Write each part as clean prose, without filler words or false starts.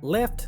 Left,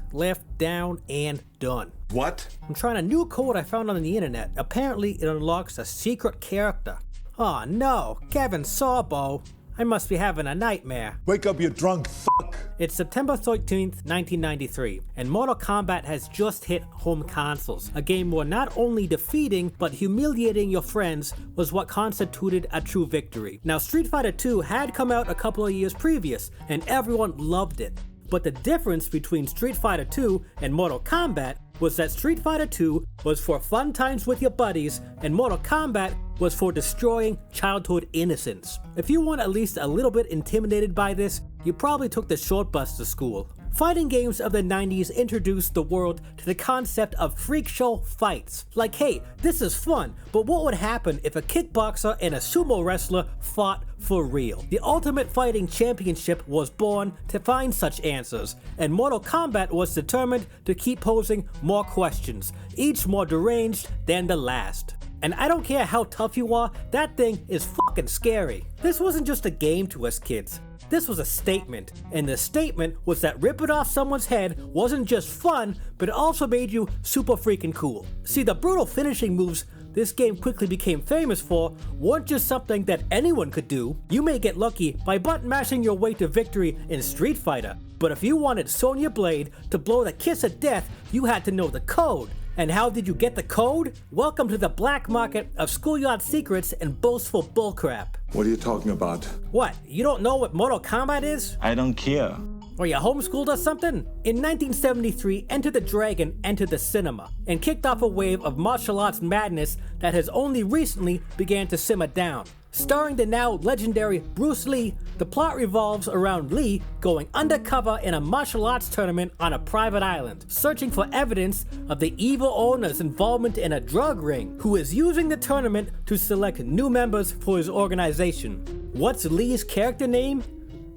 down, and done. What? I'm trying a new code I found on the internet. Apparently it unlocks a secret character. Oh no, Kevin Sorbo. I must be having a nightmare. Wake up, you drunk fuck. It's September 13th, 1993, and Mortal Kombat has just hit home consoles. A game where not only defeating, but humiliating your friends was what constituted a true victory. Now, Street Fighter 2 had come out a couple of years previous, and everyone loved it. But the difference between Street Fighter 2 and Mortal Kombat was that Street Fighter 2 was for fun times with your buddies, and Mortal Kombat was for destroying childhood innocence. If you weren't at least a little bit intimidated by this, you probably took the short bus to school. Fighting games of the 90s introduced the world to the concept of freak show fights. Like, hey, this is fun, but what would happen if a kickboxer and a sumo wrestler fought for real? The Ultimate Fighting Championship was born to find such answers, and Mortal Kombat was determined to keep posing more questions, each more deranged than the last. And I don't care how tough you are, that thing is fucking scary. This wasn't just a game to us kids. This was a statement, and the statement was that ripping off someone's head wasn't just fun, but it also made you super freaking cool. See, the brutal finishing moves this game quickly became famous for weren't just something that anyone could do. You may get lucky by button mashing your way to victory in Street Fighter, but if you wanted Sonya Blade to blow the kiss of death, you had to know the code. And how did you get the code? Welcome to the black market of schoolyard secrets and boastful bullcrap. What are you talking about? What, you don't know what Mortal Kombat is? I don't care. Were you homeschooled or something? In 1973, Enter the Dragon entered the cinema and kicked off a wave of martial arts madness that has only recently began to simmer down. Starring the now legendary Bruce Lee, the plot revolves around Lee going undercover in a martial arts tournament on a private island, searching for evidence of the evil owner's involvement in a drug ring, who is using the tournament to select new members for his organization. What's Lee's character name?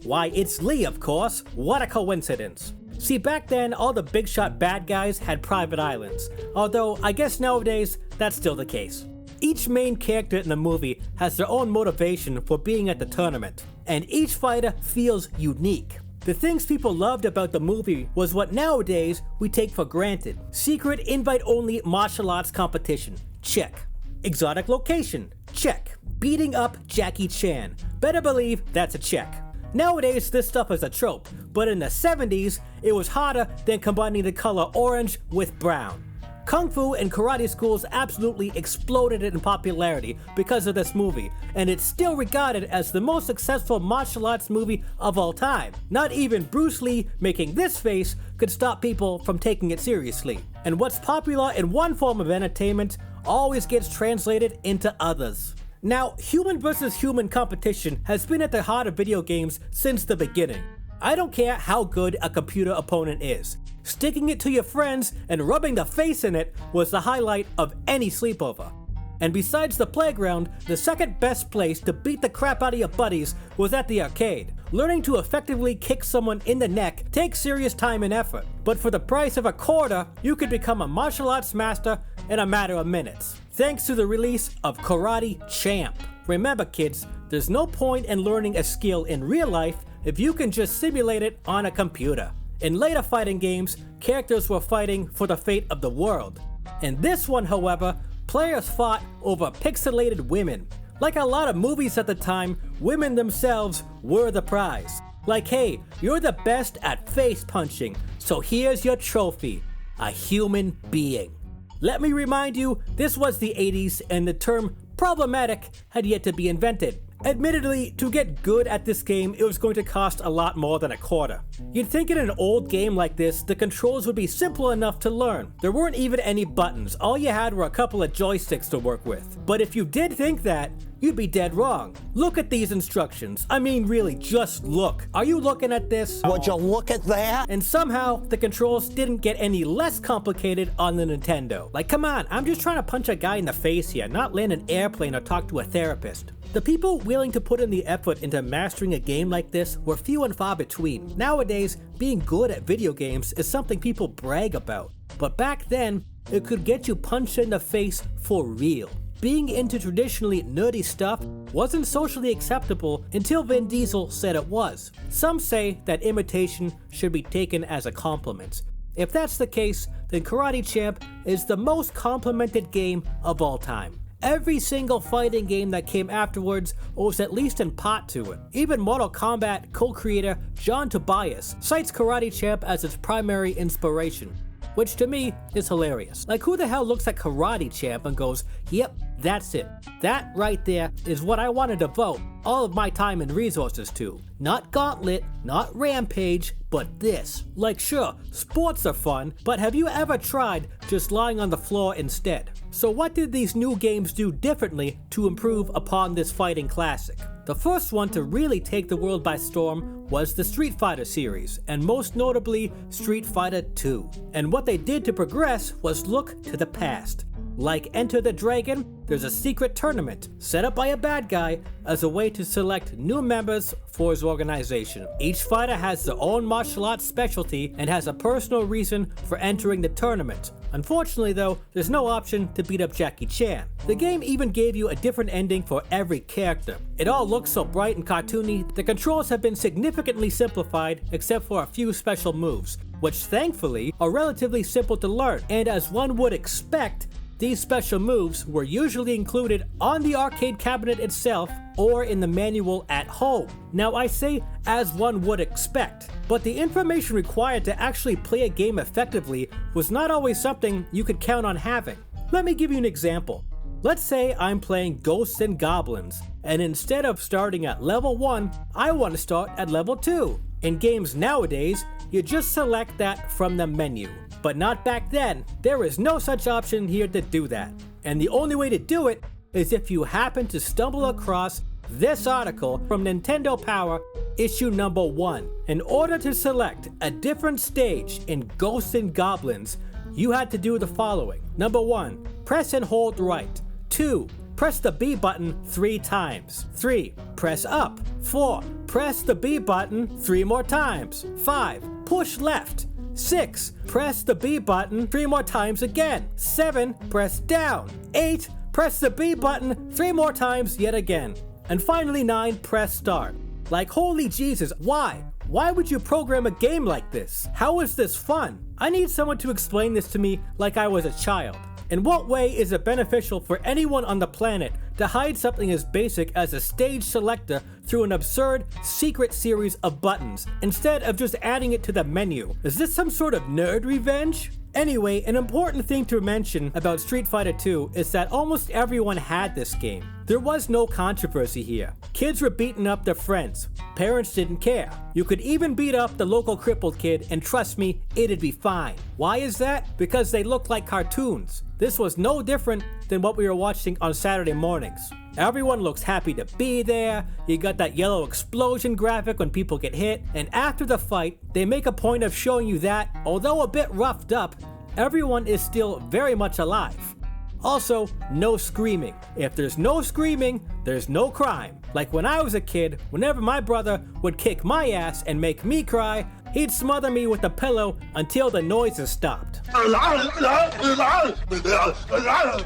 Why, it's Lee, of course. What a coincidence. See, back then, all the big shot bad guys had private islands, although I guess nowadays, that's still the case. Each main character in the movie has their own motivation for being at the tournament, and each fighter feels unique. The things people loved about the movie was what nowadays we take for granted. Secret invite-only martial arts competition, check. Exotic location, check. Beating up Jackie Chan, better believe that's a check. Nowadays this stuff is a trope, but in the 70s it was harder than combining the color orange with brown. Kung Fu and karate schools absolutely exploded in popularity because of this movie, and it's still regarded as the most successful martial arts movie of all time. Not even Bruce Lee making this face could stop people from taking it seriously. And what's popular in one form of entertainment always gets translated into others. Now, human versus human competition has been at the heart of video games since the beginning. I don't care how good a computer opponent is. Sticking it to your friends and rubbing the face in it was the highlight of any sleepover. And besides the playground, the second best place to beat the crap out of your buddies was at the arcade. Learning to effectively kick someone in the neck takes serious time and effort, but for the price of a quarter, you could become a martial arts master in a matter of minutes, thanks to the release of Karate Champ. Remember kids, there's no point in learning a skill in real life if you can just simulate it on a computer. In later fighting games, characters were fighting for the fate of the world. In this one, however, players fought over pixelated women. Like a lot of movies at the time, women themselves were the prize. Like, hey, you're the best at face punching, so here's your trophy, a human being. Let me remind you, this was the 80s and the term problematic had yet to be invented. Admittedly, to get good at this game, it was going to cost a lot more than a quarter. You'd think in an old game like this, the controls would be simple enough to learn. There weren't even any buttons, all you had were a couple of joysticks to work with. But if you did think that, you'd be dead wrong. Look at these instructions. I mean really, just look. Are you looking at this? Would you look at that? And somehow, the controls didn't get any less complicated on the Nintendo. Like, come on, I'm just trying to punch a guy in the face here, not land an airplane or talk to a therapist. The people willing to put in the effort into mastering a game like this were few and far between. Nowadays, being good at video games is something people brag about. But back then, it could get you punched in the face for real. being into traditionally nerdy stuff wasn't socially acceptable until Vin Diesel said it was. Some say that imitation should be taken as a compliment. If that's the case, then Karate Champ is the most complimented game of all time. Every single fighting game that came afterwards owes at least in part to it. Even Mortal Kombat co-creator John Tobias cites Karate Champ as its primary inspiration, which to me is hilarious. Like, who the hell looks at Karate Champ and goes, yep, that's it. That right there is what I want to devote all of my time and resources to. Not Gauntlet, not Rampage, but this. Like, sure, sports are fun, but have you ever tried just lying on the floor instead? So what did these new games do differently to improve upon this fighting classic? The first one to really take the world by storm was the Street Fighter series, and most notably Street Fighter 2. And what they did to progress was look to the past. Like Enter the Dragon, there's a secret tournament set up by a bad guy as a way to select new members for his organization. Each fighter has their own martial arts specialty and has a personal reason for entering the tournament. Unfortunately though, there's no option to beat up Jackie Chan. The game even gave you a different ending for every character. It all looks so bright and cartoony, the controls have been significantly simplified except for a few special moves, which thankfully are relatively simple to learn, and as one would expect, these special moves were usually included on the arcade cabinet itself or in the manual at home. Now I say as one would expect, but the information required to actually play a game effectively was not always something you could count on having. Let me give you an example. Let's say I'm playing Ghosts and Goblins, and instead of starting at level 1, I want to start at level 2. In games nowadays, you just select that from the menu. But not back then. There is no such option here to do that. And the only way to do it is if you happen to stumble across this article from Nintendo Power, issue number 1. In order to select a different stage in Ghosts and Goblins, you had to do the following. Number 1, press and hold right. 2, press the B button 3 times. 3, press up. 4, press the B button 3 more times. 5, push left. 6, press the B button 3 more times again. 7, press down. 8, press the B button 3 more times yet again. And finally 9, press start. Like, holy Jesus, why? Why would you program a game like this? How is this fun? I need someone to explain this to me like I was a child. In what way is it beneficial for anyone on the planet to hide something as basic as a stage selector through an absurd, secret series of buttons, instead of just adding it to the menu? Is this some sort of nerd revenge? Anyway, an important thing to mention about Street Fighter 2 is that almost everyone had this game. There was no controversy here. Kids were beating up their friends. Parents didn't care. You could even beat up the local crippled kid, and trust me, it'd be fine. Why is that? Because they look like cartoons. This was no different than what we were watching on Saturday mornings. Everyone looks happy to be there, you got that yellow explosion graphic when people get hit, and after the fight, they make a point of showing you that, although a bit roughed up, everyone is still very much alive. Also, no screaming. If there's no screaming, there's no crime. Like when I was a kid, whenever my brother would kick my ass and make me cry, he'd smother me with a pillow until the noises stopped.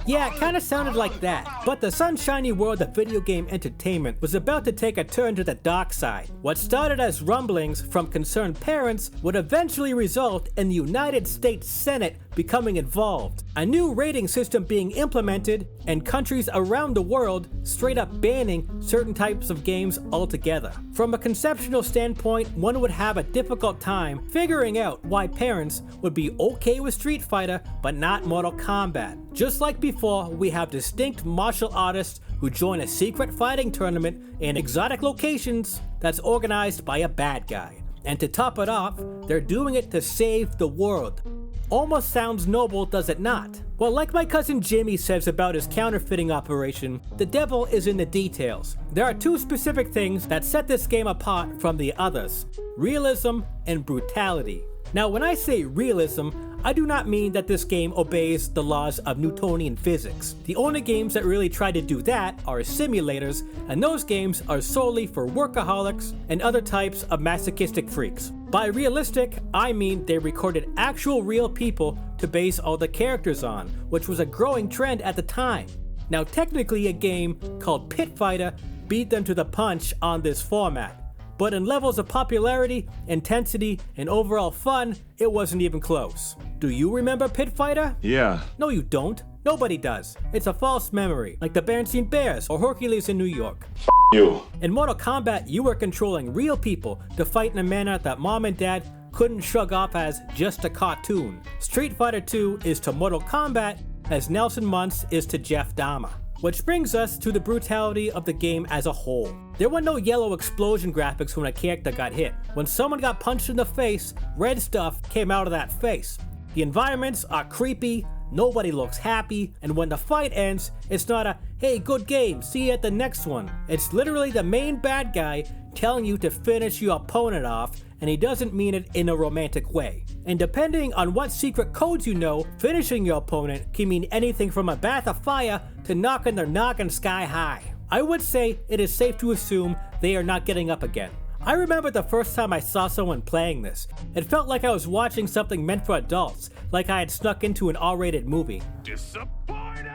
Yeah, it kinda sounded like that. But the sunshiny world of video game entertainment was about to take a turn to the dark side. What started as rumblings from concerned parents would eventually result in the United States Senate becoming involved, a new rating system being implemented, and countries around the world straight up banning certain types of games altogether. From a conceptual standpoint, one would have a difficult time figuring out why parents would be okay with Street Fighter but not Mortal Kombat. Just like before, we have distinct martial artists who join a secret fighting tournament in exotic locations that's organized by a bad guy. And to top it off, they're doing it to save the world. Almost sounds noble, does it not? Well, like my cousin Jimmy says about his counterfeiting operation, the devil is in the details. There are 2 specific things that set this game apart from the others: realism and brutality. Now, when I say realism, I do not mean that this game obeys the laws of Newtonian physics. The only games that really try to do that are simulators, and those games are solely for workaholics and other types of masochistic freaks. By realistic, I mean they recorded actual real people to base all the characters on, which was a growing trend at the time. Now technically a game called Pit Fighter beat them to the punch on this format, but in levels of popularity, intensity, and overall fun, it wasn't even close. Do you remember Pit Fighter? Yeah. No you don't. Nobody does. It's a false memory, like the Berenstain Bears or Hercules in New York. You. In Mortal Kombat, you were controlling real people to fight in a manner that mom and dad couldn't shrug off as just a cartoon. Street Fighter 2 is to Mortal Kombat as Nelson Muntz is to Jeff Dahmer. Which brings us to the brutality of the game as a whole. There were no yellow explosion graphics when a character got hit. When someone got punched in the face, red stuff came out of that face. The environments are creepy, nobody looks happy, and when the fight ends, it's not a, hey, good game, see you at the next one. It's literally the main bad guy telling you to finish your opponent off, and he doesn't mean it in a romantic way. And depending on what secret codes you know, finishing your opponent can mean anything from a bath of fire to knocking their noggin sky high. I would say it is safe to assume they are not getting up again. I remember the first time I saw someone playing this. It felt like I was watching something meant for adults, like I had snuck into an R-rated movie. Disappointed!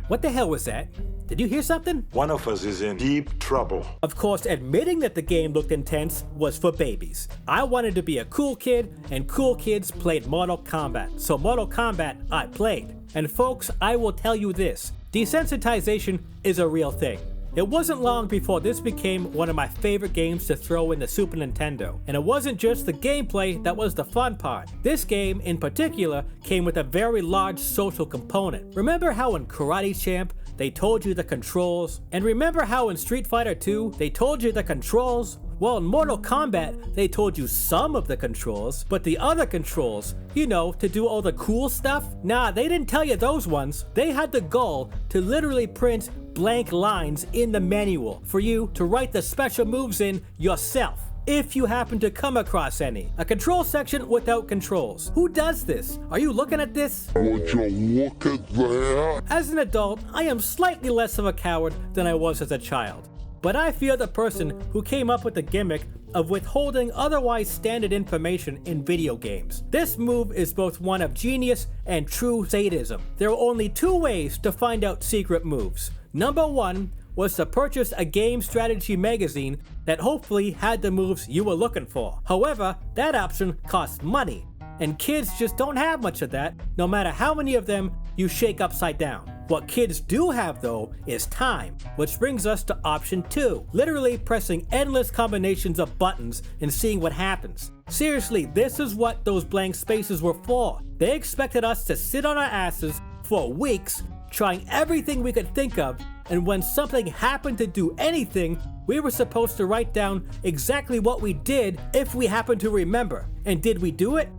What the hell was that? Did you hear something? One of us is in deep trouble. Of course, admitting that the game looked intense was for babies. I wanted to be a cool kid, and cool kids played Mortal Kombat. So Mortal Kombat, I played. And folks, I will tell you this, desensitization is a real thing. It wasn't long before this became one of my favorite games to throw in the Super Nintendo. And it wasn't just the gameplay that was the fun part. This game, in particular, came with a very large social component. Remember how in Karate Champ, they told you the controls? And remember how in Street Fighter 2, they told you the controls? Well, in Mortal Kombat, they told you some of the controls, but the other controls, you know, to do all the cool stuff? Nah, they didn't tell you those ones. They had the goal to literally print blank lines in the manual for you to write the special moves in yourself, if you happen to come across any. A control section without controls. Who does this? Are you looking at this? Would you look at that? As an adult, I am slightly less of a coward than I was as a child. But I fear the person who came up with the gimmick of withholding otherwise standard information in video games. This move is both one of genius and true sadism. There are only two ways to find out secret moves. Number one was to purchase a game strategy magazine that hopefully had the moves you were looking for. However, that option costs money, and kids just don't have much of that, no matter how many of them you shake upside down. What kids do have though is time, which brings us to option 2, literally pressing endless combinations of buttons and seeing what happens. Seriously, this is what those blank spaces were for. They expected us to sit on our asses for weeks, trying everything we could think of, and when something happened to do anything, we were supposed to write down exactly what we did if we happened to remember. And did we do it?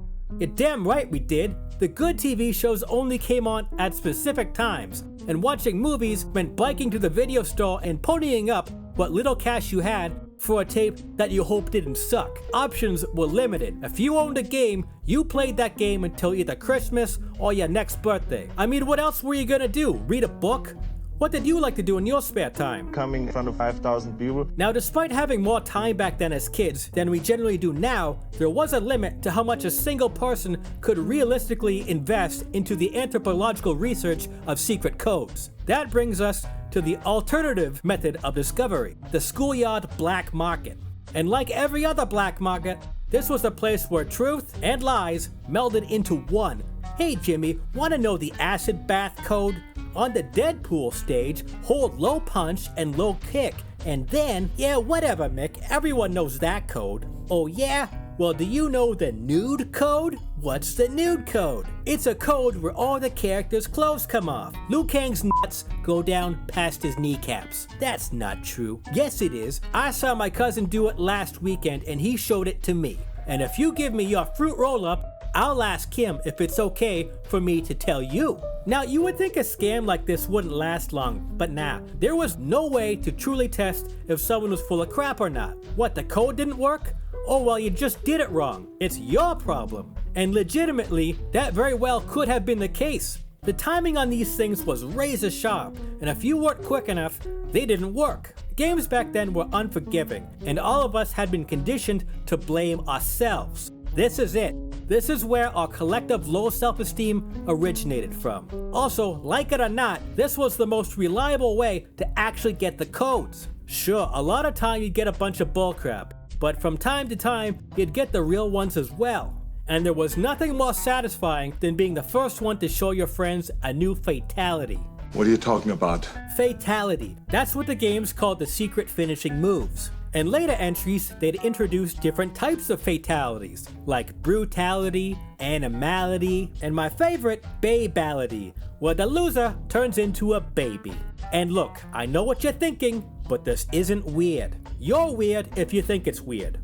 You're damn right we did. The good TV shows only came on at specific times, and watching movies meant biking to the video store and ponying up what little cash you had for a tape that you hope didn't suck. Options were limited. If you owned a game, you played that game until either Christmas or your next birthday. I mean, what else were you gonna do? Read a book? What did you like to do in your spare time? Coming in front of 5,000 people. Now, despite having more time back then as kids than we generally do now, there was a limit to how much a single person could realistically invest into the anthropological research of secret codes. That brings us to the alternative method of discovery, the schoolyard black market. And like every other black market, this was a place where truth and lies melded into one. Hey Jimmy, wanna know the acid bath code? On the Deadpool stage, hold low punch and low kick, and then, yeah, whatever Mick, everyone knows that code. Oh yeah? Well, do you know the nude code? What's the nude code? It's a code where all the characters' clothes come off. Liu Kang's nuts go down past his kneecaps. That's not true. Yes it is. I saw my cousin do it last weekend and he showed it to me. And if you give me your fruit roll-up, I'll ask him if it's okay for me to tell you. Now, you would think a scam like this wouldn't last long, but nah, there was no way to truly test if someone was full of crap or not. What, the code didn't work? Oh well, you just did it wrong. It's your problem. And legitimately, that very well could have been the case. The timing on these things was razor sharp, and if you weren't quick enough, they didn't work. Games back then were unforgiving, and all of us had been conditioned to blame ourselves. This is it. This is where our collective low self-esteem originated from. Also, like it or not, this was the most reliable way to actually get the codes. Sure, a lot of time you'd get a bunch of bullcrap, but from time to time, you'd get the real ones as well. And there was nothing more satisfying than being the first one to show your friends a new fatality. What are you talking about? Fatality. That's what the games called the secret finishing moves. In later entries, they'd introduce different types of fatalities, like brutality, animality, and my favorite, babality, where the loser turns into a baby. And look, I know what you're thinking, but this isn't weird. You're weird if you think it's weird.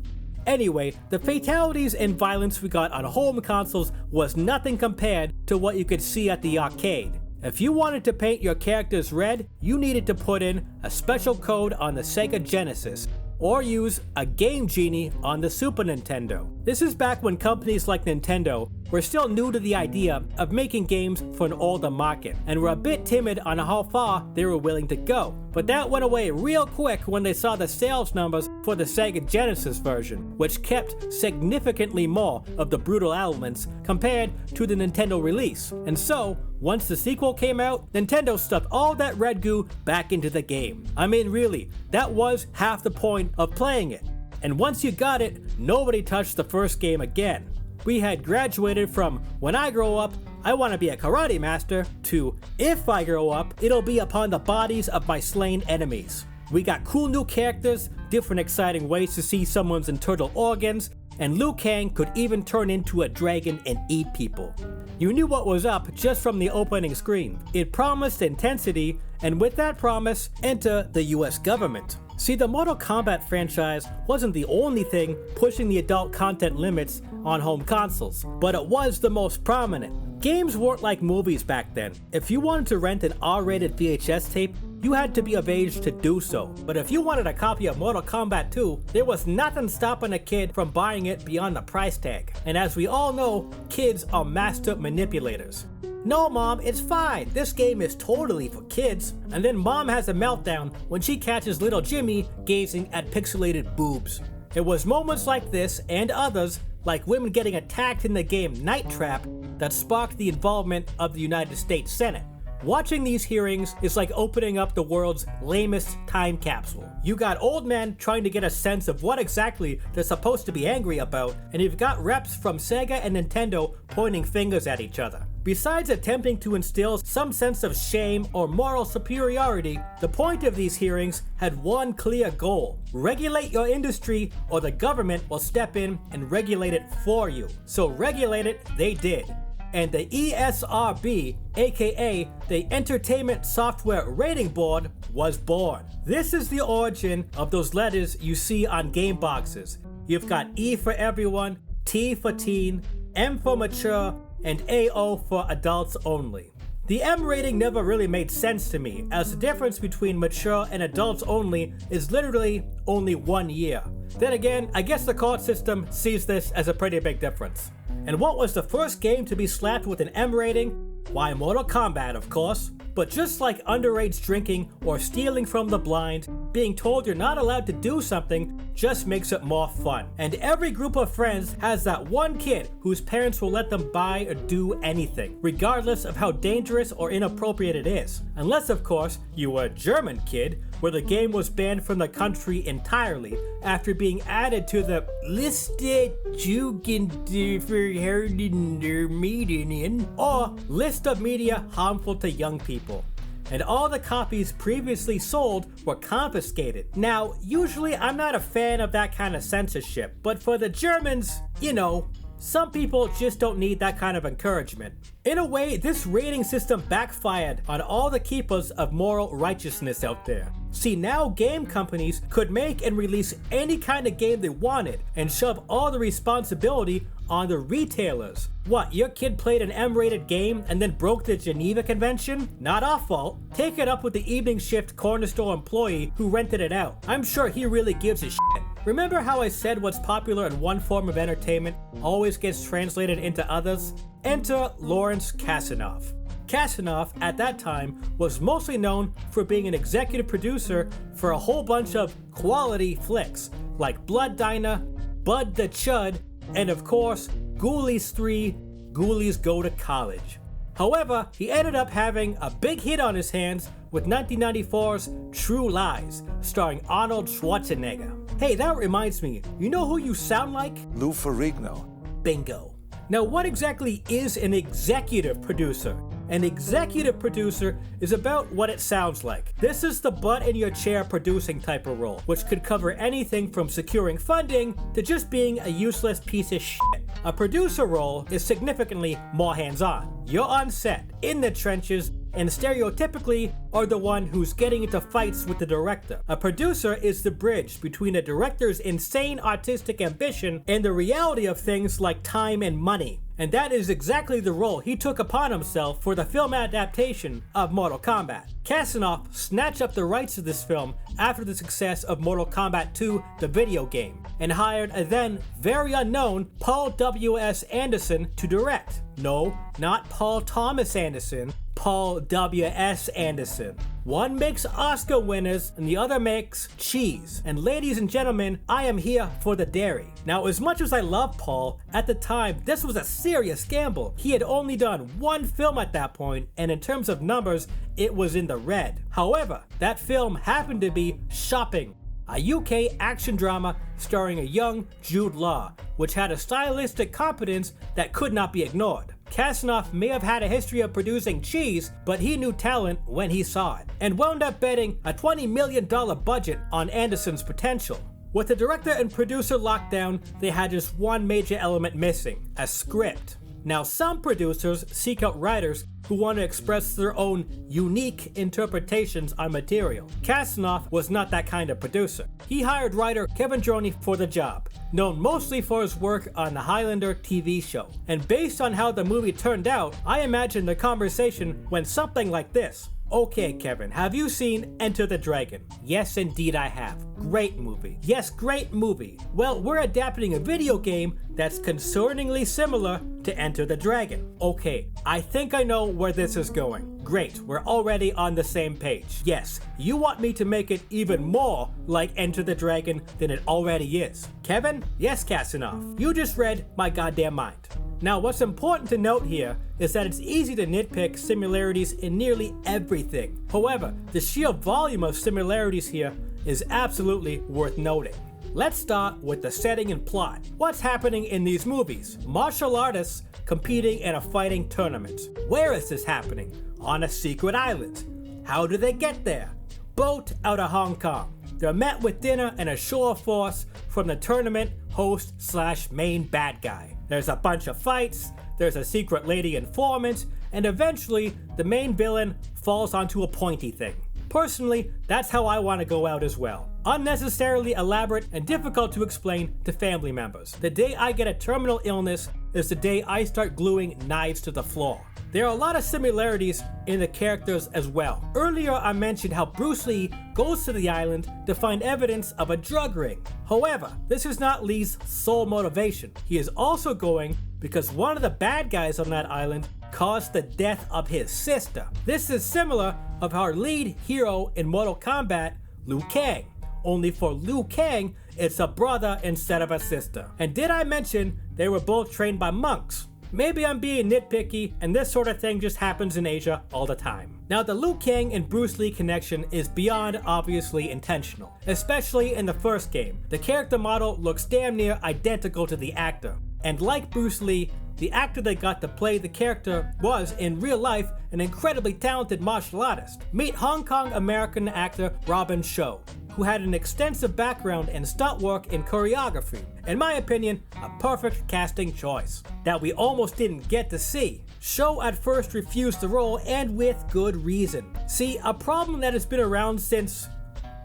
Anyway, the fatalities and violence we got on home consoles was nothing compared to what you could see at the arcade. If you wanted to paint your characters red, you needed to put in a special code on the Sega Genesis, or use a Game Genie on the Super Nintendo. This is back when companies like Nintendo were still new to the idea of making games for an older market, and were a bit timid on how far they were willing to go. But that went away real quick when they saw the sales numbers for the Sega Genesis version, which kept significantly more of the brutal elements compared to the Nintendo release. And so, once the sequel came out, Nintendo stuffed all that red goo back into the game. I mean, really, that was half the point of playing it. And once you got it, nobody touched the first game again. We had graduated from, when I grow up, I want to be a karate master, to, if I grow up, it'll be upon the bodies of my slain enemies. We got cool new characters, different exciting ways to see someone's internal organs, and Liu Kang could even turn into a dragon and eat people. You knew what was up just from the opening screen. It promised intensity, and with that promise, enter the US government. See, the Mortal Kombat franchise wasn't the only thing pushing the adult content limits on home consoles, but it was the most prominent. Games weren't like movies back then. If you wanted to rent an R-rated VHS tape, you had to be of age to do so. But if you wanted a copy of Mortal Kombat 2, there was nothing stopping a kid from buying it beyond the price tag. And as we all know, kids are master manipulators. No, Mom, it's fine. This game is totally for kids. And then Mom has a meltdown when she catches little Jimmy gazing at pixelated boobs. It was moments like this and others, like women getting attacked in the game Night Trap, that sparked the involvement of the United States Senate. Watching these hearings is like opening up the world's lamest time capsule. You got old men trying to get a sense of what exactly they're supposed to be angry about, and you've got reps from Sega and Nintendo pointing fingers at each other. Besides attempting to instill some sense of shame or moral superiority, the point of these hearings had one clear goal: regulate your industry or the government will step in and regulate it for you. So regulate it they did. And the ESRB, aka the Entertainment Software Rating Board, was born. This is the origin of those letters you see on game boxes. You've got E for everyone, T for teen, M for mature, and AO for adults only. The M rating never really made sense to me, as the difference between mature and adults only is literally only 1 year. Then again, I guess the court system sees this as a pretty big difference. And what was the first game to be slapped with an M rating? Why, Mortal Kombat, of course. But just like underage drinking or stealing from the blind, being told you're not allowed to do something just makes it more fun. And every group of friends has that one kid whose parents will let them buy or do anything, regardless of how dangerous or inappropriate it is. Unless, of course, you were a German kid, where the game was banned from the country entirely after being added to the Liste Jugendverherrlichender Medien, or list of media harmful to young people. And all the copies previously sold were confiscated. Now, usually I'm not a fan of that kind of censorship, but for the Germans, you know, some people just don't need that kind of encouragement. In a way, this rating system backfired on all the keepers of moral righteousness out there. See, now game companies could make and release any kind of game they wanted and shove all the responsibility on the retailers. What, your kid played an M-rated game and then broke the Geneva Convention? Not our fault. Take it up with the evening shift corner store employee who rented it out. I'm sure he really gives a shit. Remember how I said what's popular in one form of entertainment always gets translated into others? Enter Lawrence Kasanoff. Kasanoff, at that time, was mostly known for being an executive producer for a whole bunch of quality flicks, like Blood Diner, Bud the Chud, and of course, Ghoulies 3, Ghoulies Go to College. However, he ended up having a big hit on his hands with 1994's True Lies, starring Arnold Schwarzenegger. Hey, that reminds me, you know who you sound like? Lou Ferrigno. Bingo. Now, what exactly is an executive producer? An executive producer is about what it sounds like. This is the butt in your chair producing type of role, which could cover anything from securing funding to just being a useless piece of shit. A producer role is significantly more hands-on. You're on set, in the trenches, and stereotypically are the one who's getting into fights with the director. A producer is the bridge between a director's insane artistic ambition and the reality of things like time and money. And that is exactly the role he took upon himself for the film adaptation of Mortal Kombat. Kasanoff snatched up the rights to this film after the success of Mortal Kombat 2, the video game, and hired a then very unknown Paul W.S. Anderson to direct. No, not Paul Thomas Anderson, Paul W.S. Anderson. One makes Oscar winners and the other makes cheese. And ladies and gentlemen, I am here for the dairy. Now, as much as I love Paul, at the time, this was a serious gamble. He had only done one film at that point, and in terms of numbers, it was in the red. However, that film happened to be Shopping, a UK action drama starring a young Jude Law, which had a stylistic competence that could not be ignored. Kasanoff may have had a history of producing cheese, but he knew talent when he saw it, and wound up betting a $20 million budget on Anderson's potential. With the director and producer locked down, they had just one major element missing: a script. Now, some producers seek out writers who want to express their own unique interpretations on material. Kasanoff was not that kind of producer. He hired writer Kevin Droney for the job, known mostly for his work on the Highlander TV show. And based on how the movie turned out, I imagine the conversation went something like this. Okay, Kevin, have you seen Enter the Dragon? Yes, indeed I have. Great movie. Yes, great movie. Well, we're adapting a video game that's concerningly similar to Enter the Dragon. Okay, I think I know where this is going. Great, we're already on the same page. Yes, you want me to make it even more like Enter the Dragon than it already is. Kevin? Yes, Kasanoff. You just read my goddamn mind. Now, what's important to note here is that it's easy to nitpick similarities in nearly everything. However, the sheer volume of similarities here is absolutely worth noting. Let's start with the setting and plot. What's happening in these movies? Martial artists competing in a fighting tournament. Where is this happening? On a secret island. How do they get there? Boat out of Hong Kong. They're met with dinner and a show of force from the tournament host / main bad guy. There's a bunch of fights, there's a secret lady informant, and eventually the main villain falls onto a pointy thing. Personally, that's how I want to go out as well. Unnecessarily elaborate and difficult to explain to family members. The day I get a terminal illness is the day I start gluing knives to the floor. There are a lot of similarities in the characters as well. Earlier I mentioned how Bruce Lee goes to the island to find evidence of a drug ring. However, this is not Lee's sole motivation. He is also going because one of the bad guys on that island caused the death of his sister. This is similar of our lead hero in Mortal Kombat, Liu Kang. Only for Liu Kang, it's a brother instead of a sister. And did I mention they were both trained by monks? Maybe I'm being nitpicky, and this sort of thing just happens in Asia all the time. Now, the Liu Kang and Bruce Lee connection is beyond obviously intentional, especially in the first game. The character model looks damn near identical to the actor. And like Bruce Lee, the actor that got to play the character was, in real life, an incredibly talented martial artist. Meet Hong Kong American actor Robin Shou, who had an extensive background in stunt work and choreography. In my opinion, a perfect casting choice that we almost didn't get to see. Shou at first refused the role, and with good reason. See, a problem that has been around since,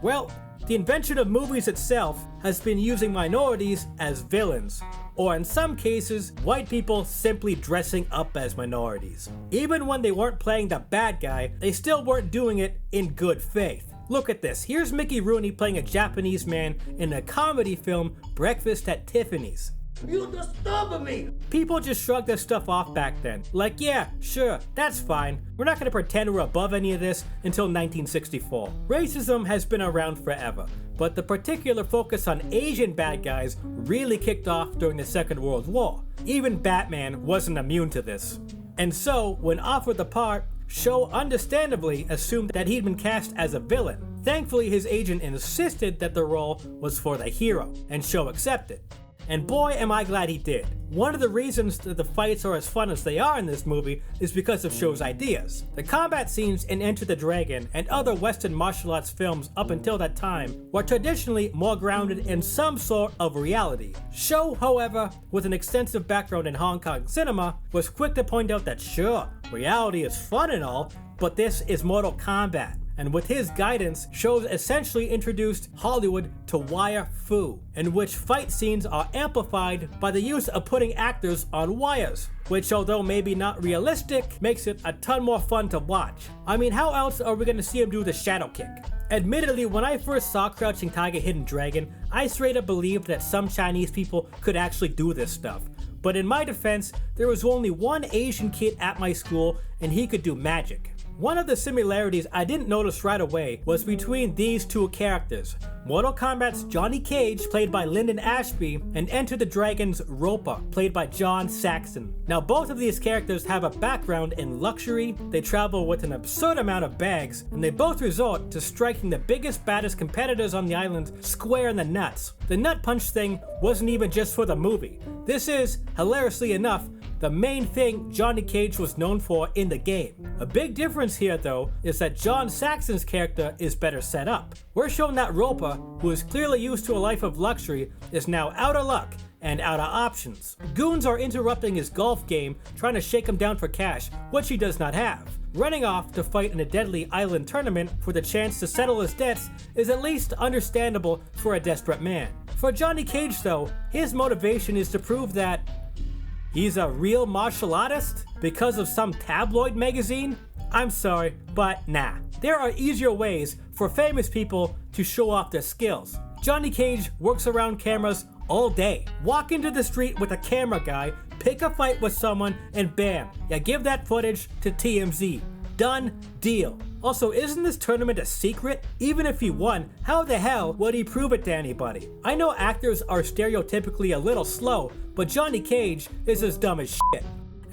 well, the invention of movies itself has been using minorities as villains, or in some cases, white people simply dressing up as minorities. Even when they weren't playing the bad guy, they still weren't doing it in good faith. Look at this, here's Mickey Rooney playing a Japanese man in a comedy film, Breakfast at Tiffany's. You disturbing me! People just shrugged this stuff off back then. Like, yeah, sure, that's fine. We're not gonna pretend we're above any of this until 1964. Racism has been around forever. but the particular focus on Asian bad guys really kicked off during the Second World War. Even Batman wasn't immune to this. And so, when offered the part, Shaw understandably assumed that he'd been cast as a villain. Thankfully, his agent insisted that the role was for the hero, and Shaw accepted. And boy am I glad he did. One of the reasons that the fights are as fun as they are in this movie is because of Shaw's ideas. The combat scenes in Enter the Dragon and other Western martial arts films up until that time were traditionally more grounded in some sort of reality. Shaw, however, with an extensive background in Hong Kong cinema, was quick to point out that sure, reality is fun and all, but this is Mortal Kombat. And with his guidance, Shaw essentially introduced Hollywood to wire fu, in which fight scenes are amplified by the use of putting actors on wires, which although maybe not realistic, makes it a ton more fun to watch. I mean, how else are we gonna see him do the shadow kick? Admittedly, when I first saw Crouching Tiger, Hidden Dragon, I straight up believed that some Chinese people could actually do this stuff. But in my defense, there was only one Asian kid at my school and he could do magic. One of the similarities I didn't notice right away was between these two characters. Mortal Kombat's Johnny Cage, played by Lyndon Ashby, and Enter the Dragon's Roper, played by John Saxon. Now both of these characters have a background in luxury, they travel with an absurd amount of bags, and they both resort to striking the biggest, baddest competitors on the island square in the nuts. The nut punch thing wasn't even just for the movie. This is, hilariously enough, the main thing Johnny Cage was known for in the game. A big difference here though is that John Saxon's character is better set up. We're shown that Roper, who is clearly used to a life of luxury, is now out of luck and out of options. Goons are interrupting his golf game, trying to shake him down for cash, which he does not have. Running off to fight in a deadly island tournament for the chance to settle his debts is at least understandable for a desperate man. For Johnny Cage though, his motivation is to prove that he's a real martial artist because of some tabloid magazine? I'm sorry, but nah. There are easier ways for famous people to show off their skills. Johnny Cage works around cameras all day. Walk into the street with a camera guy, pick a fight with someone, and bam, you give that footage to TMZ. Done deal. Also, isn't this tournament a secret? Even if he won, how the hell would he prove it to anybody? I know actors are stereotypically a little slow, but Johnny Cage is as dumb as shit.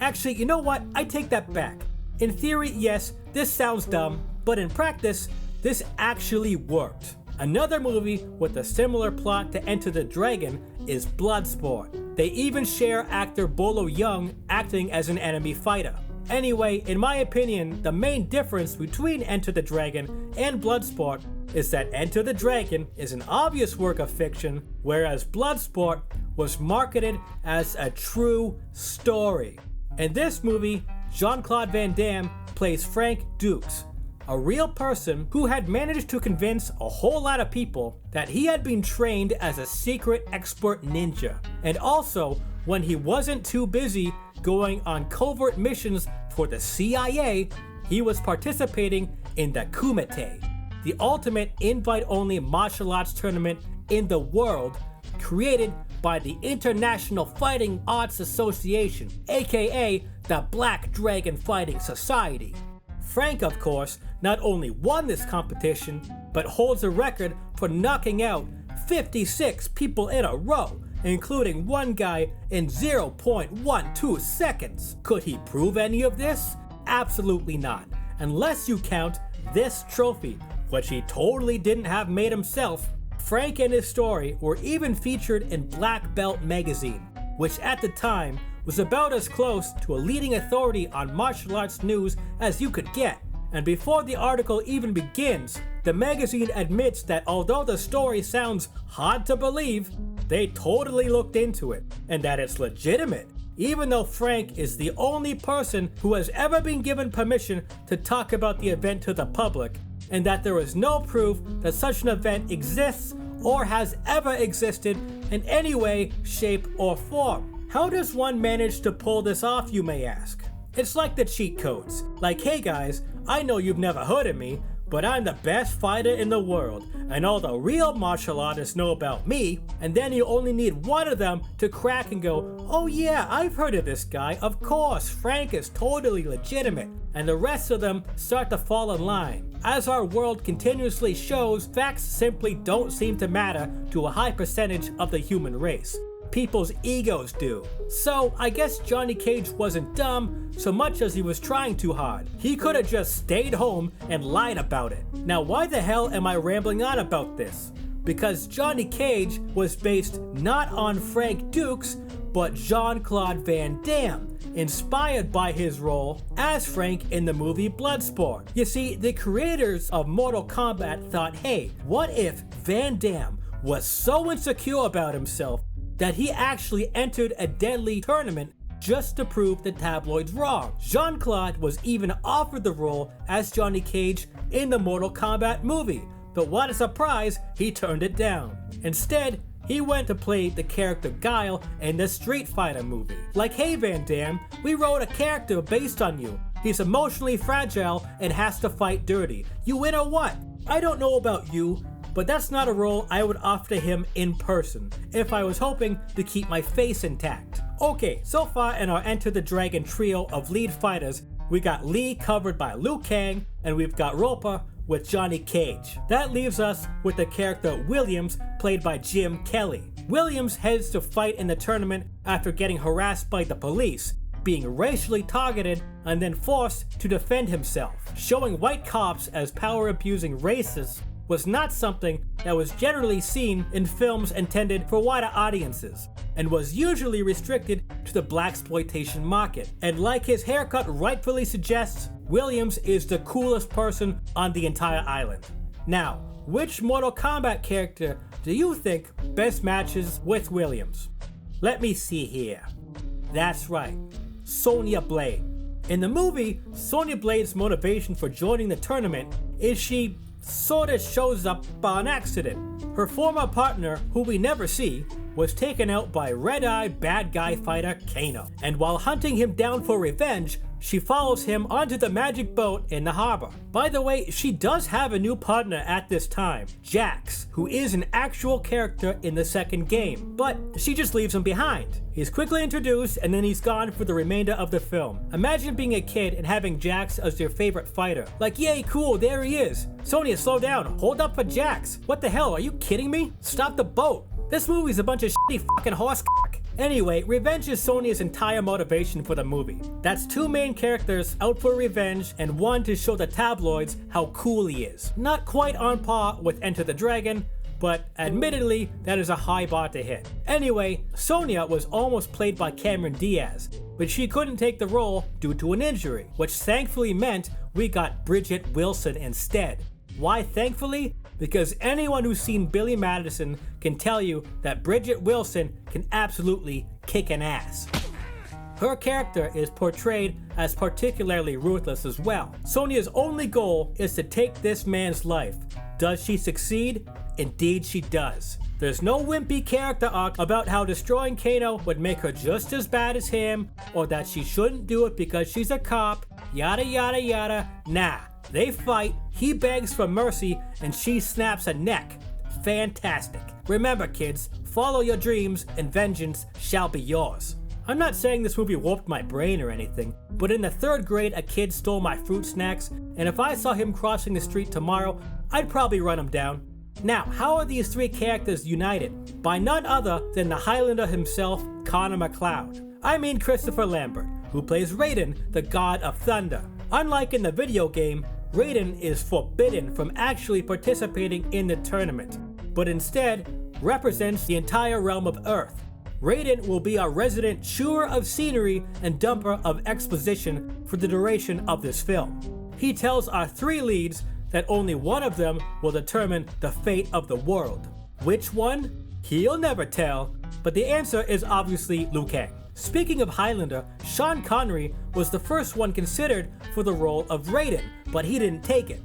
Actually, you know what? I take that back. In theory, yes, this sounds dumb, but in practice, this actually worked. Another movie with a similar plot to Enter the Dragon is Bloodsport. They even share actor Bolo Yeung acting as an enemy fighter. Anyway, in my opinion, the main difference between Enter the Dragon and Bloodsport is that Enter the Dragon is an obvious work of fiction, whereas Bloodsport was marketed as a true story. In this movie, Jean-Claude Van Damme plays Frank Dukes, a real person who had managed to convince a whole lot of people that he had been trained as a secret expert ninja. And also, when he wasn't too busy going on covert missions for the CIA, he was participating in the Kumite, the ultimate invite-only martial arts tournament in the world, created by the International Fighting Arts Association, aka the Black Dragon Fighting Society. Frank, of course, not only won this competition, but holds a record for knocking out 56 people in a row, including one guy in 0.12 seconds. Could he prove any of this? Absolutely not, unless you count this trophy, which he totally didn't have made himself. Frank and his story were even featured in Black Belt magazine, which at the time was about as close to a leading authority on martial arts news as you could get. And before the article even begins, the magazine admits that although the story sounds hard to believe, they totally looked into it, and that it's legitimate, even though Frank is the only person who has ever been given permission to talk about the event to the public, and that there is no proof that such an event exists or has ever existed in any way, shape, or form. How does one manage to pull this off, you may ask? It's like the cheat codes. Like, hey guys, I know you've never heard of me, but I'm the best fighter in the world, and all the real martial artists know about me, and then you only need one of them to crack and go, oh yeah, I've heard of this guy, of course, Frank is totally legitimate, and the rest of them start to fall in line. As our world continuously shows, facts simply don't seem to matter to a high percentage of the human race. People's egos do. So I guess Johnny Cage wasn't dumb so much as he was trying too hard. He could have just stayed home and lied about it. Now why the hell am I rambling on about this? Because Johnny Cage was based not on Frank Dukes, but Jean-Claude Van Damme, inspired by his role as Frank in the movie Bloodsport. You see, the creators of Mortal Kombat thought, hey, what if Van Damme was so insecure about himself that he actually entered a deadly tournament just to prove the tabloids wrong. Jean-Claude was even offered the role as Johnny Cage in the Mortal Kombat movie, but what a surprise, he turned it down. Instead, he went to play the character Guile in the Street Fighter movie. Like, hey Van Damme, we wrote a character based on you. He's emotionally fragile and has to fight dirty. You win or what? I don't know about you, but that's not a role I would offer to him in person if I was hoping to keep my face intact. Okay, so far in our Enter the Dragon trio of lead fighters, we got Lee covered by Liu Kang, and we've got Roper with Johnny Cage. That leaves us with the character Williams, played by Jim Kelly. Williams heads to fight in the tournament after getting harassed by the police, being racially targeted, and then forced to defend himself. Showing white cops as power-abusing racists was not something that was generally seen in films intended for wider audiences, and was usually restricted to the blaxploitation market. And like his haircut rightfully suggests, Williams is the coolest person on the entire island. Now, which Mortal Kombat character do you think best matches with Williams? Let me see here. That's right, Sonya Blade. In the movie, Sonya Blade's motivation for joining the tournament is she sorta shows up on accident. Her former partner, who we never see, was taken out by red-eyed bad guy fighter Kano, and while hunting him down for revenge, she follows him onto the magic boat in the harbor. By the way, she does have a new partner at this time, Jax, who is an actual character in the second game, but she just leaves him behind. He's quickly introduced and then he's gone for the remainder of the film. Imagine being a kid and having Jax as your favorite fighter. Like, yay, cool, there he is. Sonya, slow down, hold up for Jax. What the hell, are you kidding me? Stop the boat. This movie's a bunch of shitty fucking horse cock. Anyway, revenge is Sonya's entire motivation for the movie. That's two main characters out for revenge and one to show the tabloids how cool he is. Not quite on par with Enter the Dragon, but admittedly, that is a high bar to hit. Anyway, Sonya was almost played by Cameron Diaz, but she couldn't take the role due to an injury, which thankfully meant we got Bridget Wilson instead. Why thankfully? Because anyone who's seen Billy Madison can tell you that Bridget Wilson can absolutely kick an ass. Her character is portrayed as particularly ruthless as well. Sonya's only goal is to take this man's life. Does she succeed? Indeed she does. There's no wimpy character arc about how destroying Kano would make her just as bad as him, or that she shouldn't do it because she's a cop, yada yada yada. Nah. They fight, he begs for mercy, and she snaps a neck. Fantastic. Remember kids, follow your dreams and vengeance shall be yours. I'm not saying this movie warped my brain or anything, but in the 3rd grade a kid stole my fruit snacks, and if I saw him crossing the street tomorrow, I'd probably run him down. Now, how are these three characters united? By none other than the Highlander himself, Connor McLeod. I mean Christopher Lambert, who plays Raiden, the God of Thunder. Unlike in the video game, Raiden is forbidden from actually participating in the tournament, but instead represents the entire realm of Earth. Raiden will be our resident chewer of scenery and dumper of exposition for the duration of this film. He tells our three leads that only one of them will determine the fate of the world. Which one? He'll never tell, but the answer is obviously Liu Kang. Speaking of Highlander, Sean Connery was the first one considered for the role of Raiden, but he didn't take it.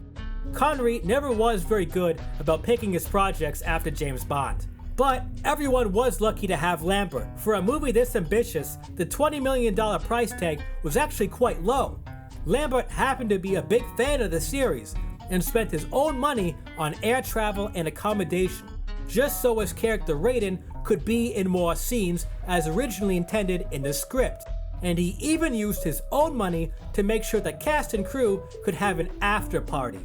Connery never was very good about picking his projects after James Bond. But everyone was lucky to have Lambert. For a movie this ambitious, the $20 million price tag was actually quite low. Lambert happened to be a big fan of the series, and spent his own money on air travel and accommodation, just so his character Raiden could be in more scenes as originally intended in the script. And he even used his own money to make sure the cast and crew could have an after party.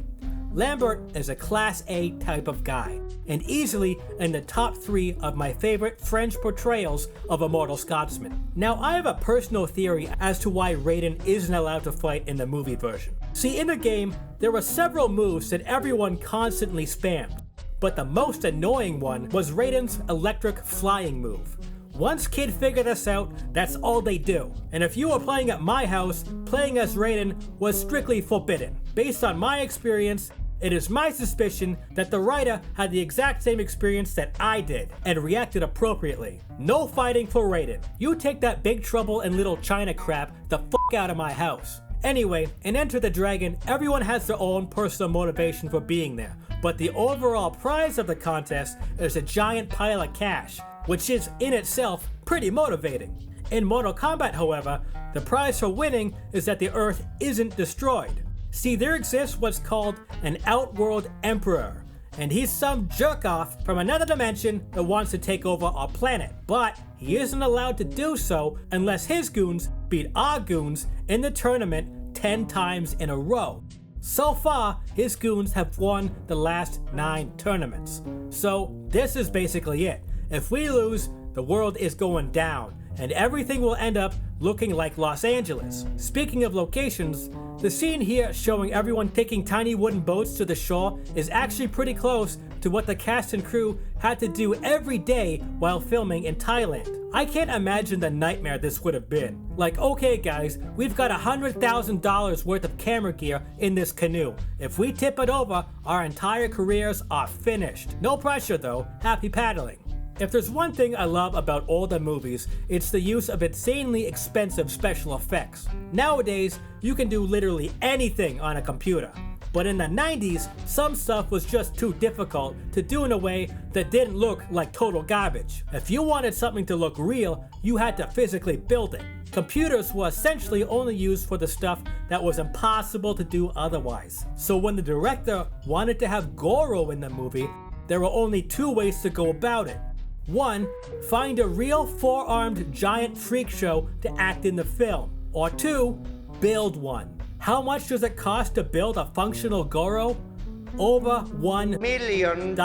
Lambert is a class A type of guy, and easily in the top 3 of my favorite French portrayals of a mortal Scotsman. Now, I have a personal theory as to why Raiden isn't allowed to fight in the movie version. See, in the game, there were several moves that everyone constantly spammed, but the most annoying one was Raiden's electric flying move. Once kids figure this out, that's all they do. And if you were playing at my house, playing as Raiden was strictly forbidden. Based on my experience, it is my suspicion that the writer had the exact same experience that I did and reacted appropriately. No fighting for Raiden. You take that Big Trouble in Little China crap the fuck out of my house. Anyway, in Enter the Dragon, everyone has their own personal motivation for being there, but the overall prize of the contest is a giant pile of cash, which is in itself pretty motivating. In Mortal Kombat, however, the prize for winning is that the Earth isn't destroyed. See, there exists what's called an Outworld Emperor, and he's some jerk-off from another dimension that wants to take over our planet, but he isn't allowed to do so unless his goons beat our goons in the tournament 10 times in a row. So far, his goons have won the last 9 tournaments. So this is basically it. If we lose, the world is going down, and everything will end up looking like Los Angeles. Speaking of locations, the scene here showing everyone taking tiny wooden boats to the shore is actually pretty close to what the cast and crew had to do every day while filming in Thailand. I can't imagine the nightmare this would have been. Like, okay guys, we've got $100,000 worth of camera gear in this canoe. If we tip it over, our entire careers are finished. No pressure though, happy paddling. If there's one thing I love about older movies, it's the use of insanely expensive special effects. Nowadays, you can do literally anything on a computer. But in the 90s, some stuff was just too difficult to do in a way that didn't look like total garbage. If you wanted something to look real, you had to physically build it. Computers were essentially only used for the stuff that was impossible to do otherwise. So when the director wanted to have Goro in the movie, there were only 2 ways to go about it. 1, find a real 4-armed giant freak show to act in the film. Or 2, build one. How much does it cost to build a functional Goro? Over $1 million.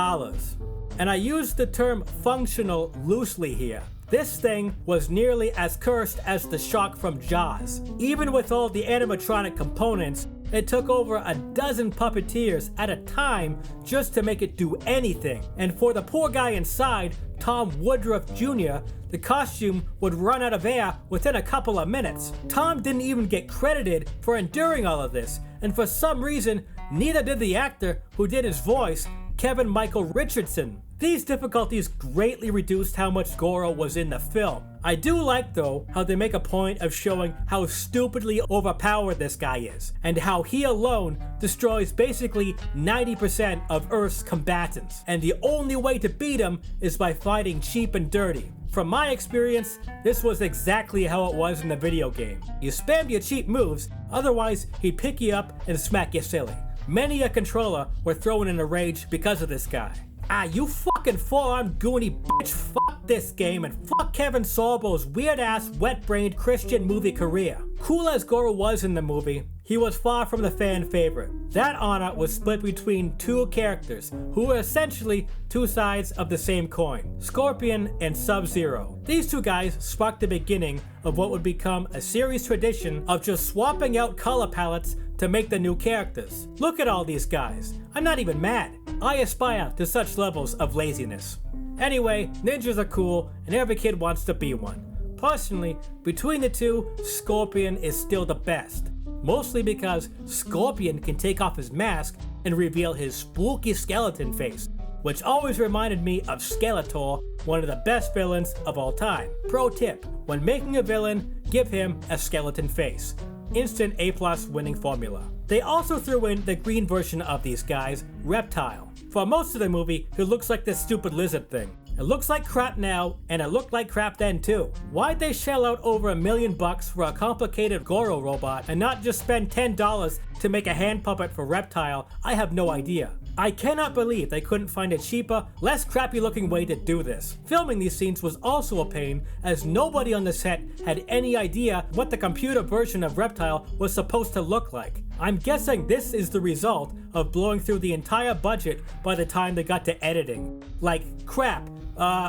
And I use the term functional loosely here. This thing was nearly as cursed as the shark from Jaws. Even with all the animatronic components, it took over a dozen puppeteers at a time just to make it do anything. And for the poor guy inside, Tom Woodruff Jr., the costume would run out of air within a couple of minutes. Tom didn't even get credited for enduring all of this, and for some reason, neither did the actor who did his voice, Kevin Michael Richardson. These difficulties greatly reduced how much Goro was in the film. I do like though how they make a point of showing how stupidly overpowered this guy is, and how he alone destroys basically 90% of Earth's combatants, and the only way to beat him is by fighting cheap and dirty. From my experience, this was exactly how it was in the video game. You spammed your cheap moves, otherwise he'd pick you up and smack you silly. Many a controller were thrown in a rage because of this guy. Ah, you fucking 4-armed goony bitch, fuck this game and fuck Kevin Sorbo's weird-ass, wet-brained Christian movie career. Cool as Goro was in the movie, he was far from the fan favorite. That honor was split between 2 characters, who were essentially 2 sides of the same coin, Scorpion and Sub-Zero. These 2 guys sparked the beginning of what would become a series tradition of just swapping out color palettes to make the new characters. Look at all these guys. I'm not even mad. I aspire to such levels of laziness. Anyway, ninjas are cool and every kid wants to be one. Personally, between the 2, Scorpion is still the best. Mostly because Scorpion can take off his mask and reveal his spooky skeleton face, which always reminded me of Skeletor, one of the best villains of all time. Pro tip, when making a villain, give him a skeleton face. Instant A+ winning formula. They also threw in the green version of these guys, Reptile. For most of the movie, he looks like this stupid lizard thing. It looks like crap now, and it looked like crap then too. Why'd they shell out over $1 million for a complicated Goro robot and not just spend $10 to make a hand puppet for Reptile? I have no idea. I cannot believe they couldn't find a cheaper, less crappy looking way to do this. Filming these scenes was also a pain, as nobody on the set had any idea what the computer version of Reptile was supposed to look like. I'm guessing this is the result of blowing through the entire budget by the time they got to editing. Like, crap,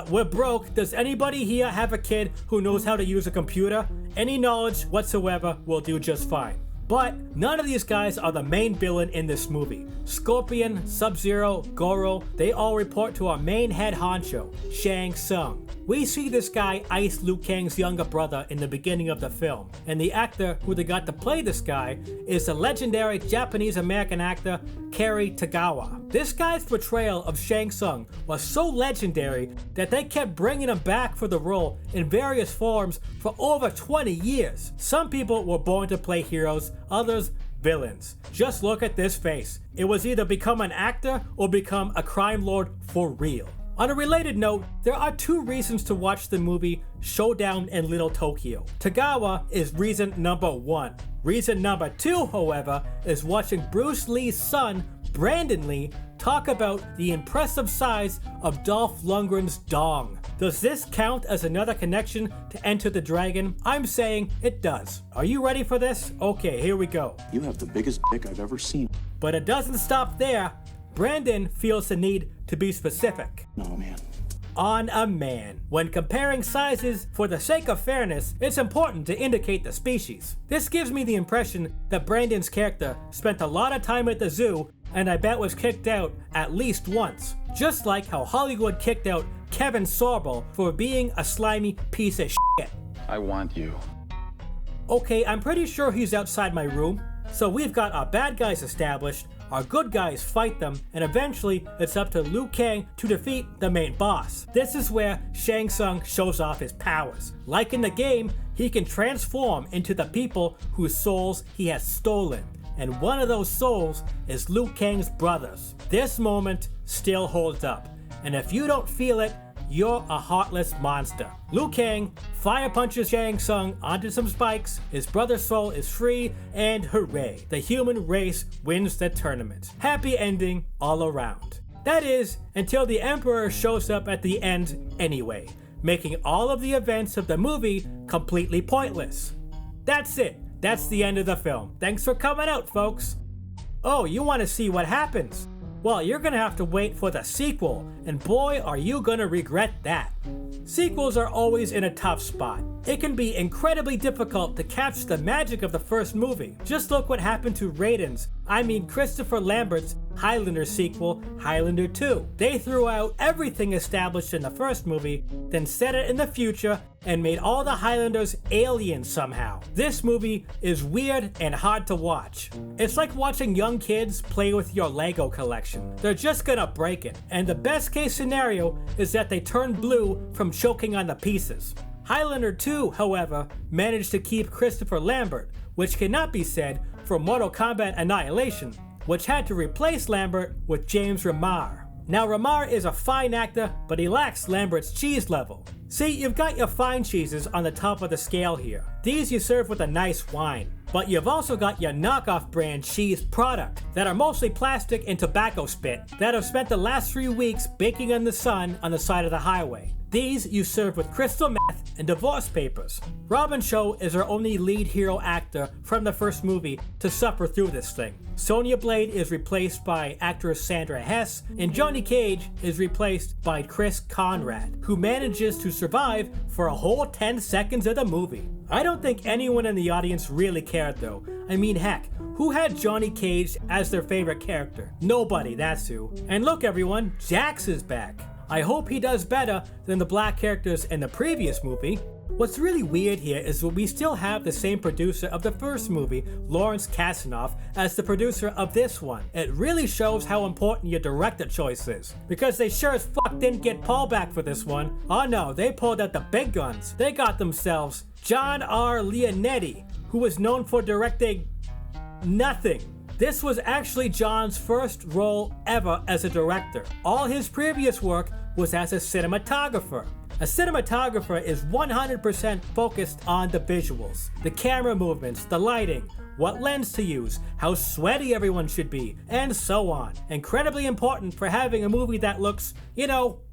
we're broke. Does anybody here have a kid who knows how to use a computer? Any knowledge whatsoever will do just fine. But none of these guys are the main villain in this movie. Scorpion, Sub-Zero, Goro, they all report to our main head honcho, Shang Tsung. We see this guy ice Liu Kang's younger brother in the beginning of the film, and the actor who they got to play this guy is the legendary Japanese-American actor Cary Tagawa. This guy's portrayal of Shang Tsung was so legendary that they kept bringing him back for the role in various forms for over 20 years. Some people were born to play heroes, others villains. Just look at this face. It was either become an actor or become a crime lord for real. On a related note, there are two reasons to watch the movie Showdown in Little Tokyo. Tagawa is reason number one. Reason number two, however, is watching Bruce Lee's son, Brandon Lee, talk about the impressive size of Dolph Lundgren's dong. Does this count as another connection to Enter the Dragon? I'm saying it does. Are you ready for this? Okay, here we go. You have the biggest dick I've ever seen. But it doesn't stop there. Brandon feels the need to be specific. No, man. On a man. When comparing sizes, for the sake of fairness, it's important to indicate the species. This gives me the impression that Brandon's character spent a lot of time at the zoo and I bet was kicked out at least once. Just like how Hollywood kicked out Kevin Sorbo for being a slimy piece of shit. I want you. Okay, I'm pretty sure he's outside my room. So we've got our bad guys established, our good guys fight them, and eventually it's up to Liu Kang to defeat the main boss. This is where Shang Tsung shows off his powers. Like in the game, he can transform into the people whose souls he has stolen. And one of those souls is Liu Kang's brothers. This moment still holds up. And if you don't feel it, you're a heartless monster. Liu Kang fire punches Shang Tsung onto some spikes, his brother's soul is free, and hooray, the human race wins the tournament. Happy ending all around. That is, until the Emperor shows up at the end anyway, making all of the events of the movie completely pointless. That's it. That's the end of the film. Thanks for coming out, folks. Oh, you want to see what happens? Well, you're gonna have to wait for the sequel, and boy, are you gonna regret that. Sequels are always in a tough spot. It can be incredibly difficult to capture the magic of the first movie. Just look what happened to Christopher Lambert's Highlander sequel, Highlander 2. They threw out everything established in the first movie, then set it in the future, and made all the Highlanders aliens somehow. This movie is weird and hard to watch. It's like watching young kids play with your Lego collection. They're just gonna break it, and the best case scenario is that they turn blue from choking on the pieces. Highlander 2, however, managed to keep Christopher Lambert, which cannot be said for Mortal Kombat Annihilation, which had to replace Lambert with James Remar. Now Remar is a fine actor, but he lacks Lambert's cheese level. See, you've got your fine cheeses on the top of the scale here. These you serve with a nice wine. But you've also got your knockoff brand cheese product that are mostly plastic and tobacco spit that have spent the last 3 weeks baking in the sun on the side of the highway. These you serve with crystal meth and divorce papers. Robin Cho is our only lead hero actor from the first movie to suffer through this thing. Sonya Blade is replaced by actress Sandra Hess, and Johnny Cage is replaced by Chris Conrad, who manages to survive for a whole 10 seconds of the movie. I don't think anyone in the audience really cared though. I mean, heck, who had Johnny Cage as their favorite character? Nobody, that's who. And look everyone, Jax is back. I hope he does better than the black characters in the previous movie. What's really weird here is that we still have the same producer of the first movie, Lawrence Kasanoff, as the producer of this one. It really shows how important your director choice is, because they sure as fuck didn't get Paul back for this one. Oh no, they pulled out the big guns. They got themselves John R. Leonetti, who was known for directing nothing. This was actually John's first role ever as a director. All his previous work was as a cinematographer. A cinematographer is 100% focused on the visuals, the camera movements, the lighting, what lens to use, how sweaty everyone should be, and so on. Incredibly important for having a movie that looks,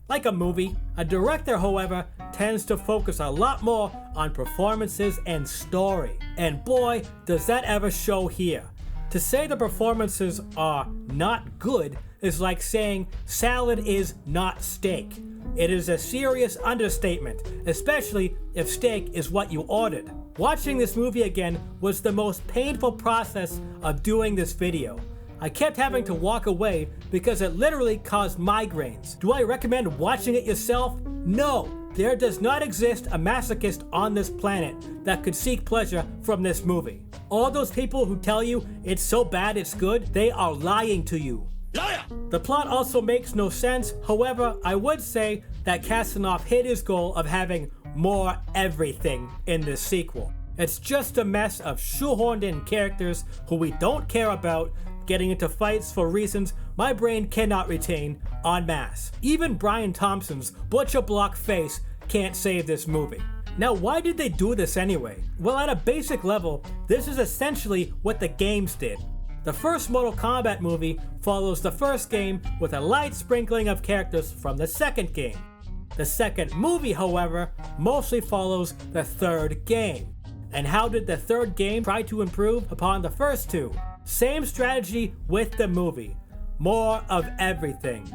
like a movie. A director, however, tends to focus a lot more on performances and story. And boy, does that ever show here. To say the performances are not good is like saying salad is not steak. It is a serious understatement, especially if steak is what you ordered. Watching this movie again was the most painful process of doing this video. I kept having to walk away because it literally caused migraines. Do I recommend watching it yourself? No. There does not exist a masochist on this planet that could seek pleasure from this movie. All those people who tell you it's so bad it's good, they are lying to you. Liar! The plot also makes no sense. However, I would say that Kasanoff hit his goal of having more everything in this sequel. It's just a mess of shoehorned in characters who we don't care about, getting into fights for reasons my brain cannot retain en masse. Even Brian Thompson's butcher block face can't save this movie. Now, why did they do this anyway? Well, at a basic level, this is essentially what the games did. The first Mortal Kombat movie follows the first game with a light sprinkling of characters from the second game. The second movie, however, mostly follows the third game. And how did the third game try to improve upon the first two? Same strategy with the movie. More of everything.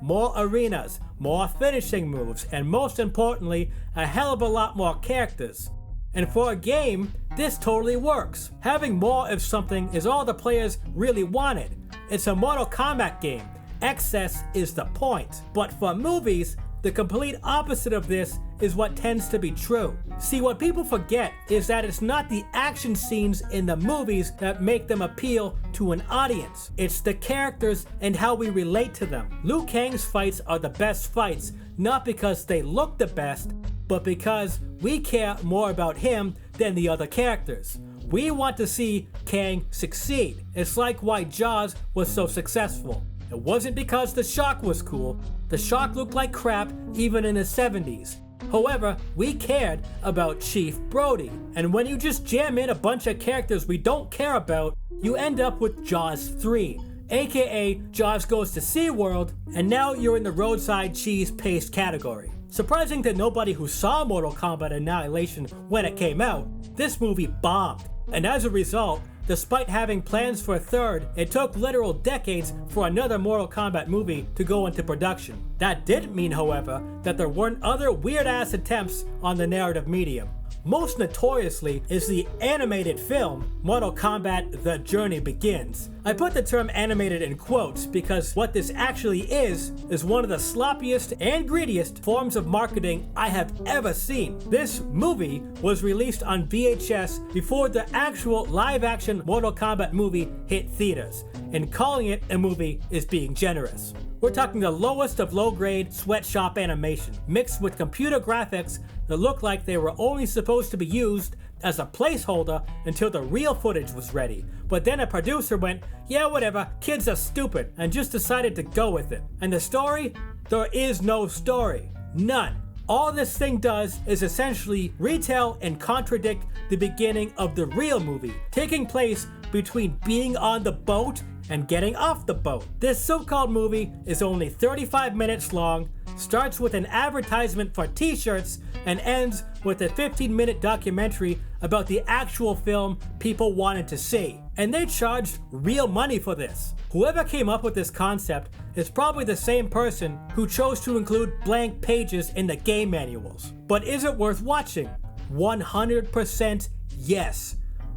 More arenas, more finishing moves, and most importantly, a hell of a lot more characters. And for a game, this totally works. Having more of something is all the players really wanted. It's a Mortal Kombat game. Excess is the point. But for movies, the complete opposite of this is what tends to be true. See, what people forget is that it's not the action scenes in the movies that make them appeal to an audience. It's the characters and how we relate to them. Liu Kang's fights are the best fights, not because they look the best, but because we care more about him than the other characters. We want to see Kang succeed. It's like why Jaws was so successful. It wasn't because the shark was cool. The shark looked like crap even in the 70s. However, we cared about Chief Brody. And when you just jam in a bunch of characters we don't care about, you end up with Jaws 3, aka Jaws Goes to SeaWorld, and now you're in the roadside cheese paste category. Surprising to nobody who saw Mortal Kombat Annihilation when it came out, this movie bombed. And as a result, despite having plans for a third, it took literal decades for another Mortal Kombat movie to go into production. That didn't mean, however, that there weren't other weird-ass attempts on the narrative medium. Most notoriously is the animated film Mortal Kombat The Journey Begins. I put the term animated in quotes because what this actually is one of the sloppiest and greediest forms of marketing I have ever seen. This movie was released on VHS before the actual live-action Mortal Kombat movie hit theaters, and calling it a movie is being generous. We're talking the lowest of low-grade sweatshop animation, mixed with computer graphics that look like they were only supposed to be used as a placeholder until the real footage was ready. But then a producer went, yeah, whatever, kids are stupid, and just decided to go with it. And the story? There is no story. None. All this thing does is essentially retell and contradict the beginning of the real movie, taking place between being on the boat and getting off the boat. This so-called movie is only 35 minutes long, starts with an advertisement for t-shirts, and ends with a 15-minute documentary about the actual film people wanted to see. And they charged real money for this. Whoever came up with this concept is probably the same person who chose to include blank pages in the game manuals. But is it worth watching? 100% yes.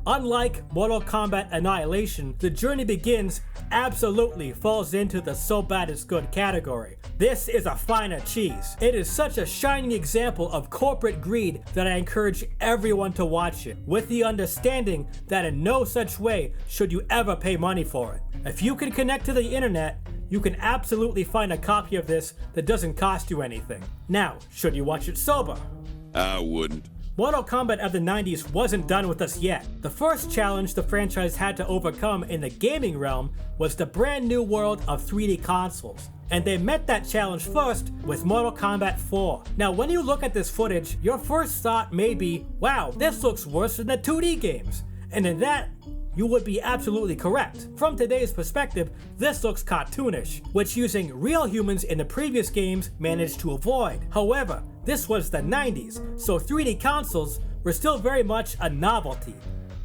Unlike Mortal Kombat Annihilation, The Journey Begins absolutely falls into the so bad it's good category. This is a finer cheese. It is such a shining example of corporate greed that I encourage everyone to watch it, with the understanding that in no such way should you ever pay money for it. If you can connect to the internet, you can absolutely find a copy of this that doesn't cost you anything. Now, should you watch it sober? I wouldn't. Mortal Kombat of the 90s wasn't done with us yet. The first challenge the franchise had to overcome in the gaming realm was the brand new world of 3D consoles. And they met that challenge first with Mortal Kombat 4. Now when you look at this footage, your first thought may be, wow, this looks worse than the 2D games. And in that, you would be absolutely correct. From today's perspective, this looks cartoonish, which using real humans in the previous games managed to avoid. However, this was the 90s, so 3D consoles were still very much a novelty.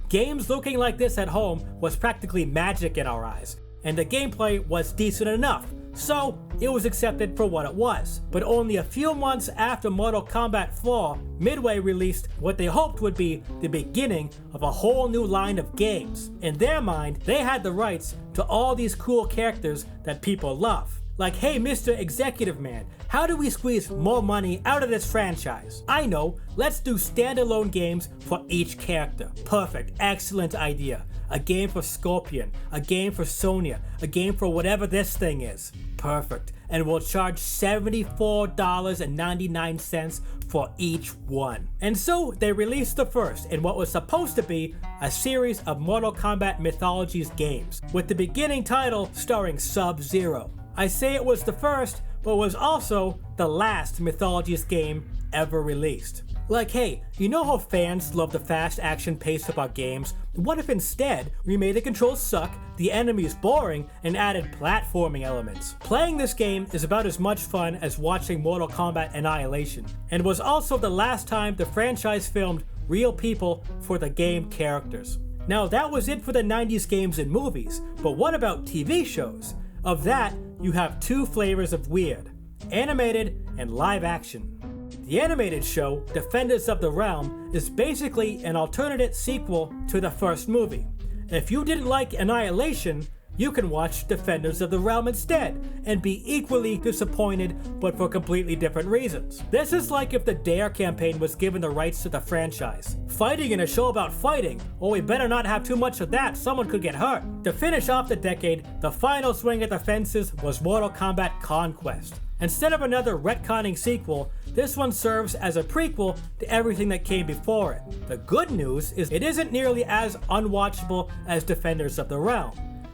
Games looking like this at home was practically magic in our eyes, and the gameplay was decent enough, so it was accepted for what it was. But only a few months after Mortal Kombat 4, Midway released what they hoped would be the beginning of a whole new line of games. In their mind, they had the rights to all these cool characters that people love. Like, hey Mr. Executive Man, how do we squeeze more money out of this franchise? I know, let's do standalone games for each character. Perfect, excellent idea. A game for Scorpion, a game for Sonya, a game for whatever this thing is. Perfect, and we'll charge $74.99 for each one. And so they released the first in what was supposed to be a series of Mortal Kombat Mythologies games, with the beginning title starring Sub-Zero. I say it was the first, but was also the last Mythologies game ever released. Like, hey, you know how fans love the fast action pace of our games? What if instead we made the controls suck, the enemies boring, and added platforming elements? Playing this game is about as much fun as watching Mortal Kombat Annihilation, and was also the last time the franchise filmed real people for the game characters. Now that was it for the 90s games and movies, but what about TV shows? Of that, you have two flavors of weird: animated and live action. The animated show, Defenders of the Realm, is basically an alternate sequel to the first movie. If you didn't like Annihilation, you can watch Defenders of the Realm instead, and be equally disappointed, but for completely different reasons. This is like if the DARE campaign was given the rights to the franchise. Fighting in a show about fighting, well, we better not have too much of that, someone could get hurt. To finish off the decade, the final swing at the fences was Mortal Kombat Conquest. Instead of another retconning sequel, this one serves as a prequel to everything that came before it. The good news is it isn't nearly as unwatchable as Defenders of the Realm.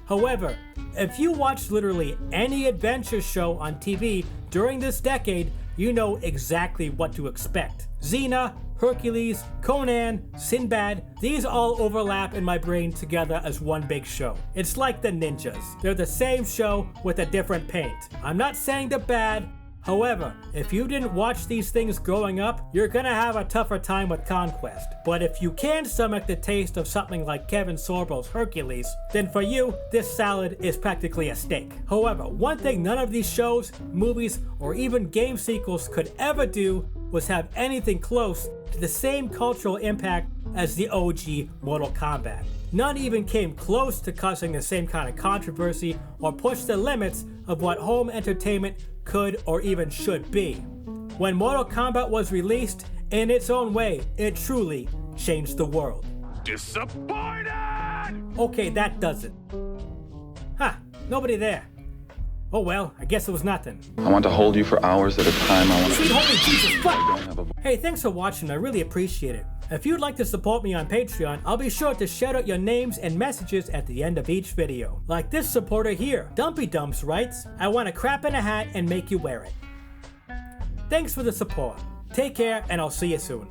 However, if you watch literally any adventure show on TV during this decade, you know exactly what to expect. Xena, Hercules, Conan, Sinbad, these all overlap in my brain together as one big show. It's like the ninjas. They're the same show with a different paint. I'm not saying they're bad. However, if you didn't watch these things growing up, you're gonna have a tougher time with Conquest. But if you can stomach the taste of something like Kevin Sorbo's Hercules, then for you, this salad is practically a steak. However, one thing none of these shows, movies, or even game sequels could ever do was have anything close to the same cultural impact as the OG Mortal Kombat. None even came close to causing the same kind of controversy or push the limits of what home entertainment could or even should be. When Mortal Kombat was released, in its own way, it truly changed the world. Disappointed! Okay, that does it. Huh, nobody there. Oh well, I guess it was nothing. I want to hold you for hours at a time. I want Sweet to... holy Jesus, I fuck! don't have a... Hey, thanks for watching, I really appreciate it. If you'd like to support me on Patreon, I'll be sure to shout out your names and messages at the end of each video. Like this supporter here, Dumpy Dumps writes, I want a crap in a hat and make you wear it. Thanks for the support. Take care, and I'll see you soon.